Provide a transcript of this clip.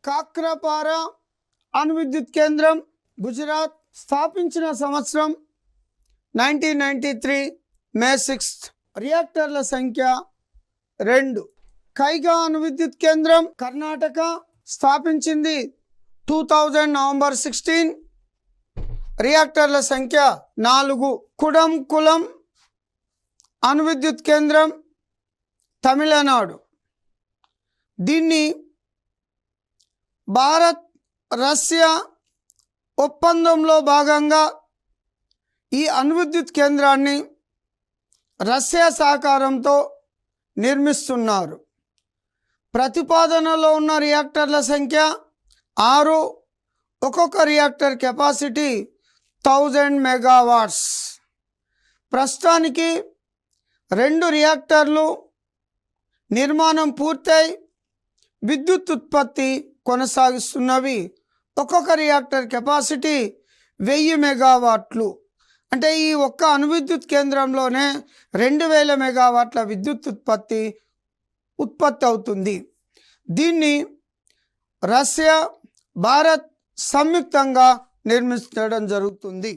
కాక్రాపారా అణు విద్యుత్ కేంద్రం గుజరాత్ స్థాపించిన సంవత్సరం 1993 మే 6. రియాక్టర్ల సంఖ్య 2. కైగా అణు విద్యుత్ కేంద్రం కర్ణాటక స్థాపించింది 2000 నవంబర్ 16. రియాక్టర్ల సంఖ్య 4. కుడంకులం అణు విద్యుత్ కేంద్రం తమిళనాడు. దీన్ని భారత్ రష్యా ఒప్పందంలో భాగంగా ఈ అణు విద్యుత్ కేంద్రాన్ని రష్యా సహకారంతో నిర్మిస్తున్నారు. ప్రతిపాదనలో ఉన్న రియాక్టర్ల సంఖ్య 6. ఒక్కొక్క రియాక్టర్ కెపాసిటీ 1000 మెగావాట్స్. ప్రస్తుతానికి 2 రియాక్టర్లు నిర్మాణం పూర్తయి విద్యుత్ ఉత్పత్తి కొనసాగిస్తున్నవి. ఒక్కొక్క రియాక్టర్ కెపాసిటీ 1000 మెగావాట్లు. అంటే ఈ ఒక్క అణు విద్యుత్ కేంద్రంలోనే 2000 మెగావాట్ల విద్యుత్ ఉత్పత్తి అవుతుంది. దీన్ని రష్యా భారత్ సంయుక్తంగా నిర్మించడం జరుగుతుంది.